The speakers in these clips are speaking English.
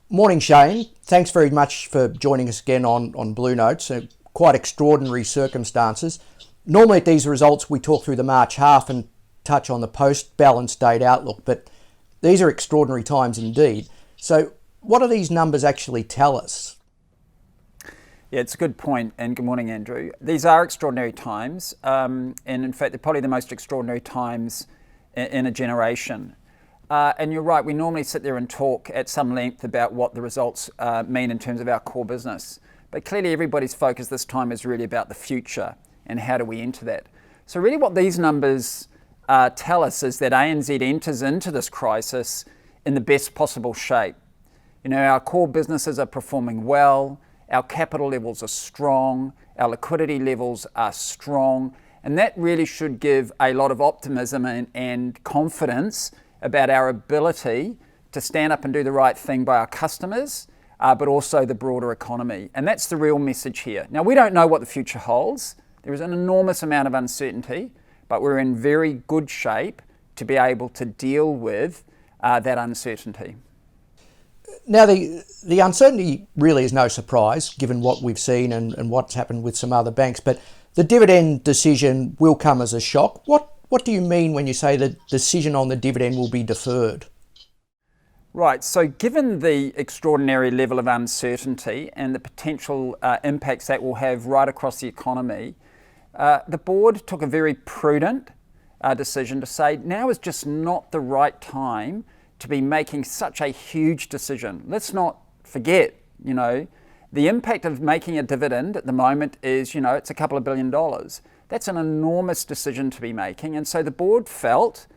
Morning, Shane. Thanks very much for joining us again on Blue Notes. Quite extraordinary circumstances. Normally at these results we talk through the March half and touch on the post-balance date outlook, but these are extraordinary times indeed. So what do these numbers actually tell us? Yeah, it's a good point, and good morning, Andrew. These are extraordinary times, and in fact they're probably the most extraordinary times in a generation. And you're right, we normally sit there and talk at some length about what the results mean in terms of our core business. But clearly everybody's focus this time is really about the future and how do we enter that. So really what these numbers tell us is that ANZ enters into this crisis in the best possible shape. You know, our core businesses are performing well, our capital levels are strong, our liquidity levels are strong, and that really should give a lot of optimism and confidence about our ability to stand up and do the right thing by our customers, but also the broader economy. And that's the real message here. Now, we don't know what the future holds. There is an enormous amount of uncertainty, but we're in very good shape to be able to deal with that uncertainty. Now, the uncertainty really is no surprise, given what we've seen and what's happened with some other banks, but the dividend decision will come as a shock. What do you mean when you say the decision on the dividend will be deferred? Right, so given the extraordinary level of uncertainty and the potential impacts that will have right across the economy, the board took a very prudent decision to say now is just not the right time to be making such a huge decision. Let's not forget, the impact of making a dividend at the moment is, it's a couple of $1 billion. That's an enormous decision to be making. And so the board felt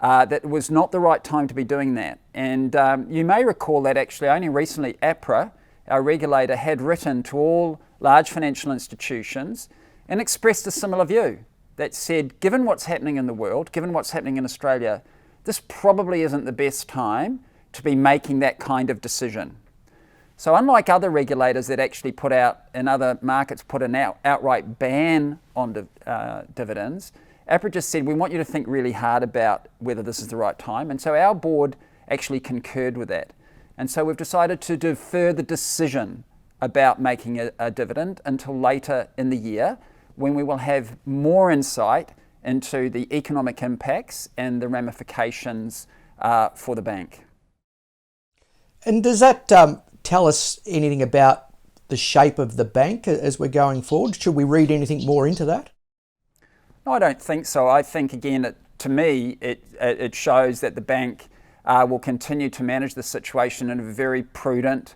that it was not the right time to be doing that. And you may recall that actually only recently APRA, our regulator, had written to all large financial institutions and expressed a similar view that said, given what's happening in the world, given what's happening in Australia, this probably isn't the best time to be making that kind of decision. So unlike other regulators that actually put out, in other markets, put an outright ban on dividends, APRA just said, we want you to think really hard about whether this is the right time. And so our board actually concurred with that. And so we've decided to defer the decision about making a dividend until later in the year, when we will have more insight into the economic impacts and the ramifications for the bank. And does that tell us anything about the shape of the bank as we're going forward? Should we read anything more into that? No, I don't think so. I think, again, to me, it shows that the bank will continue to manage the situation in a very prudent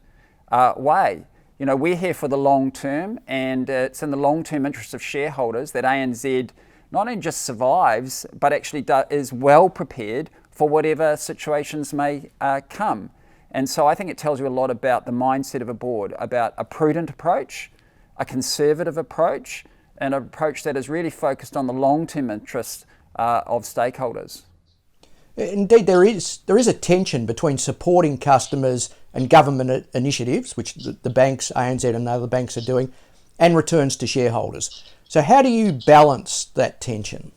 way. We're here for the long term, and it's in the long-term interest of shareholders that ANZ not only just survives, but actually is well prepared for whatever situations may come. And so I think it tells you a lot about the mindset of a board, about a prudent approach, a conservative approach, and an approach that is really focused on the long-term interests of stakeholders. Indeed, there is a tension between supporting customers and government initiatives, which the banks, ANZ and other banks are doing, and returns to shareholders. So how do you balance that tension?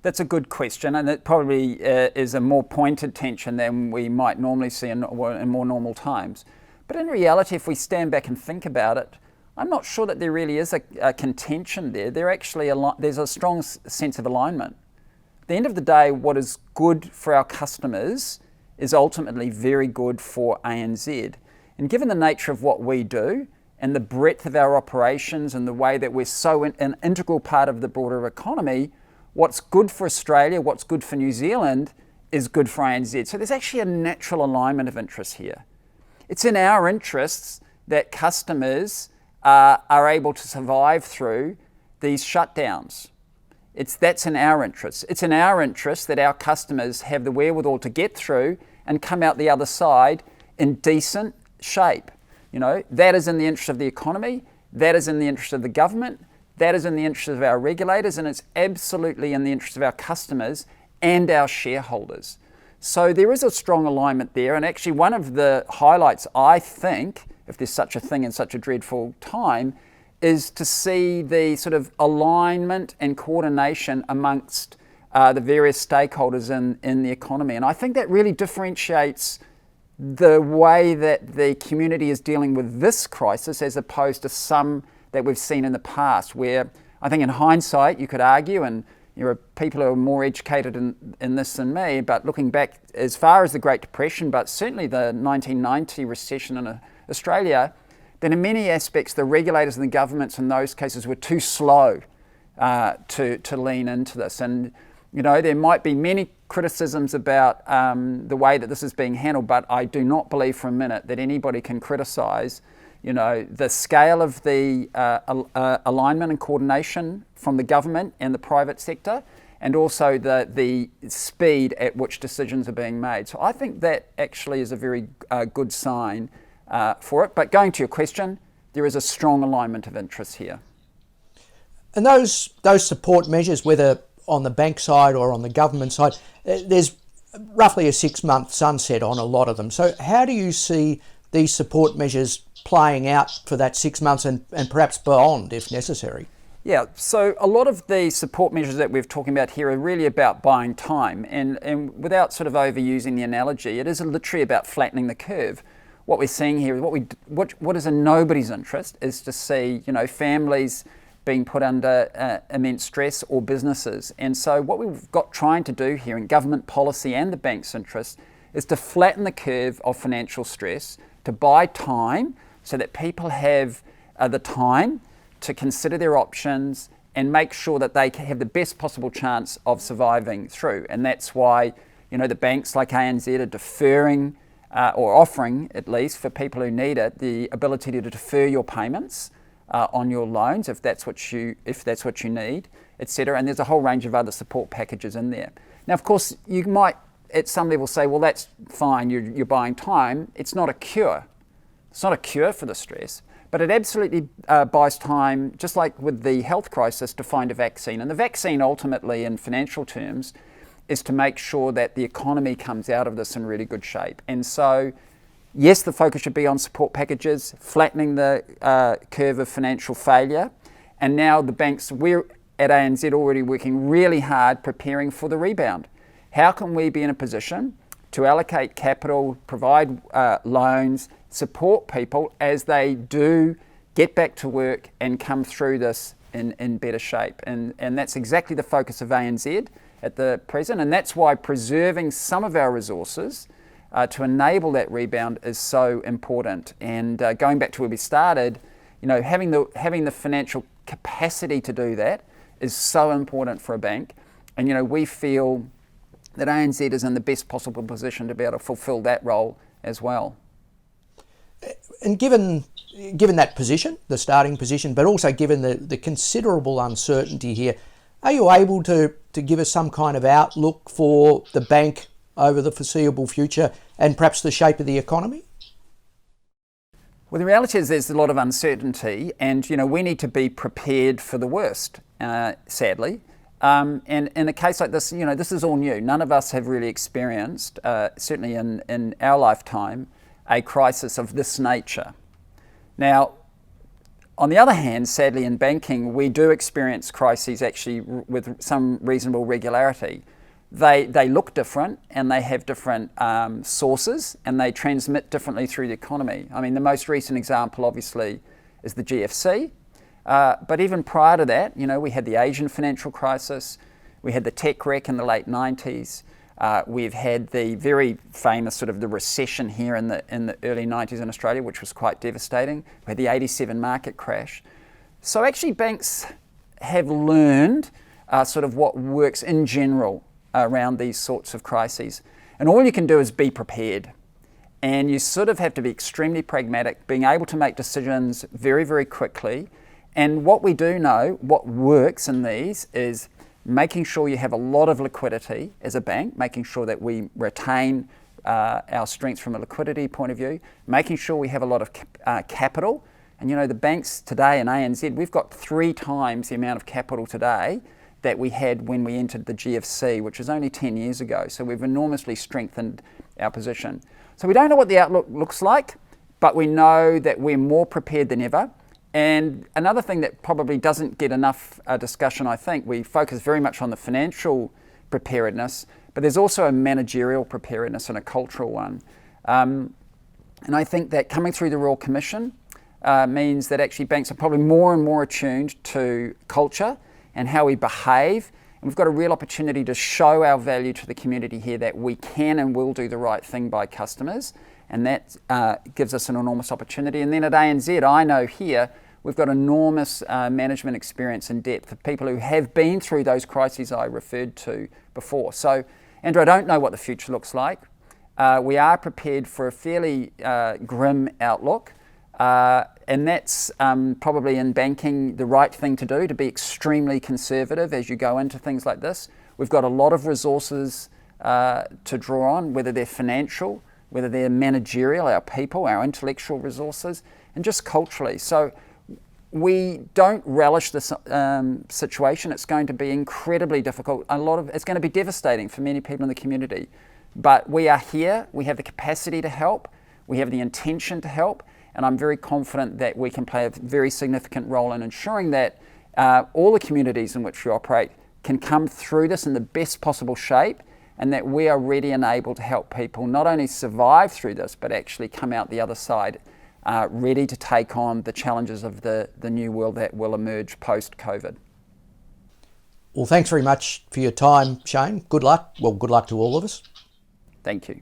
That's a good question, and it probably is a more pointed tension than we might normally see in more normal times. But in reality, if we stand back and think about it, I'm not sure that there really is a contention there. There's a strong sense of alignment. At the end of the day, what is good for our customers is ultimately very good for ANZ. And given the nature of what we do and the breadth of our operations and the way that we're so an integral part of the broader economy, what's good for Australia, what's good for New Zealand is good for ANZ. So there's actually a natural alignment of interests here. It's in our interests that customers are able to survive through these shutdowns. That's in our interests. It's in our interests that our customers have the wherewithal to get through and come out the other side in decent shape. That is in the interest of the economy, that is in the interest of the government, that is in the interest of our regulators, and it's absolutely in the interest of our customers and our shareholders. So there is a strong alignment there, and actually one of the highlights, I think, if there's such a thing in such a dreadful time, is to see the sort of alignment and coordination amongst the various stakeholders in the economy. And I think that really differentiates the way that the community is dealing with this crisis as opposed to some that we've seen in the past, where I think in hindsight you could argue, and there are people who are more educated in this than me, but looking back as far as the Great Depression, but certainly the 1990 recession in Australia, then in many aspects the regulators and the governments in those cases were too slow to lean into this. And there might be many criticisms about the way that this is being handled, but I do not believe for a minute that anybody can criticise the scale of the alignment and coordination from the government and the private sector, and also the speed at which decisions are being made. So I think that actually is a very good sign for it. But going to your question, there is a strong alignment of interest here. And those support measures, whether on the bank side or on the government side, there's roughly a 6-month sunset on a lot of them. So how do you see these support measures playing out for that 6 months and perhaps beyond if necessary? Yeah, so a lot of the support measures that we're talking about here are really about buying time, and without sort of overusing the analogy, it is literally about flattening the curve. What we're seeing here is what is in nobody's interest is to see families being put under immense stress, or businesses. And so what we've got trying to do here in government policy and the bank's interest is to flatten the curve of financial stress, to buy time so that people have the time to consider their options and make sure that they have the best possible chance of surviving through. And that's why the banks like ANZ are deferring or offering, at least for people who need it, the ability to defer your payments on your loans if that's what you need, etc. And there's a whole range of other support packages in there. Now, of course, you might at some level say, well, that's fine, you're buying time. It's not a cure. It's not a cure for the stress, but it absolutely buys time, just like with the health crisis, to find a vaccine. And the vaccine ultimately, in financial terms, is to make sure that the economy comes out of this in really good shape. And so, yes, the focus should be on support packages, flattening the curve of financial failure. And now the banks, we're at ANZ already working really hard preparing for the rebound. How can we be in a position to allocate capital, provide loans, support people as they do get back to work and come through this in better shape? And that's exactly the focus of ANZ at the present. And that's why preserving some of our resources to enable that rebound is so important. And going back to where we started, having the financial capacity to do that is so important for a bank. And we feel that ANZ is in the best possible position to be able to fulfil that role as well. And given that position, the starting position, but also given the considerable uncertainty here, are you able to give us some kind of outlook for the bank over the foreseeable future and perhaps the shape of the economy? Well, the reality is there's a lot of uncertainty, and we need to be prepared for the worst, sadly. And in a case like this, this is all new. None of us have really experienced, certainly in our lifetime, a crisis of this nature. Now, on the other hand, sadly in banking, we do experience crises actually with some reasonable regularity. They look different, and they have different sources, and they transmit differently through the economy. I mean, the most recent example, obviously, is the GFC. But even prior to that, we had the Asian financial crisis, we had the tech wreck in the late 90s, we've had the very famous sort of the recession here in the early 90s in Australia, which was quite devastating. We had the 87 market crash. So actually banks have learned sort of what works in general around these sorts of crises. And all you can do is be prepared. And you sort of have to be extremely pragmatic, being able to make decisions very, very quickly. And what we do know, what works in these, is making sure you have a lot of liquidity as a bank, making sure that we retain our strengths from a liquidity point of view, making sure we have a lot of capital. And the banks today in ANZ, we've got 3 times the amount of capital today that we had when we entered the GFC, which was only 10 years ago. So we've enormously strengthened our position. So we don't know what the outlook looks like, but we know that we're more prepared than ever. And another thing that probably doesn't get enough discussion, I think, we focus very much on the financial preparedness, but there's also a managerial preparedness and a cultural one. And I think that coming through the Royal Commission means that actually banks are probably more and more attuned to culture and how we behave. And we've got a real opportunity to show our value to the community here that we can and will do the right thing by customers. And that gives us an enormous opportunity. And then at ANZ, I know here, we've got enormous management experience and depth of people who have been through those crises I referred to before. So, Andrew, I don't know what the future looks like. We are prepared for a fairly grim outlook. And that's probably in banking the right thing to do, to be extremely conservative as you go into things like this. We've got a lot of resources to draw on, whether they're financial, whether they're managerial, our people, our intellectual resources, and just culturally. So we don't relish this situation. It's going to be incredibly difficult. It's going to be devastating for many people in the community. But we are here. We have the capacity to help. We have the intention to help. And I'm very confident that we can play a very significant role in ensuring that all the communities in which we operate can come through this in the best possible shape, and that we are ready and able to help people not only survive through this, but actually come out the other side ready to take on the challenges of the new world that will emerge post-COVID. Well, thanks very much for your time, Shane. Good luck. Well, good luck to all of us. Thank you.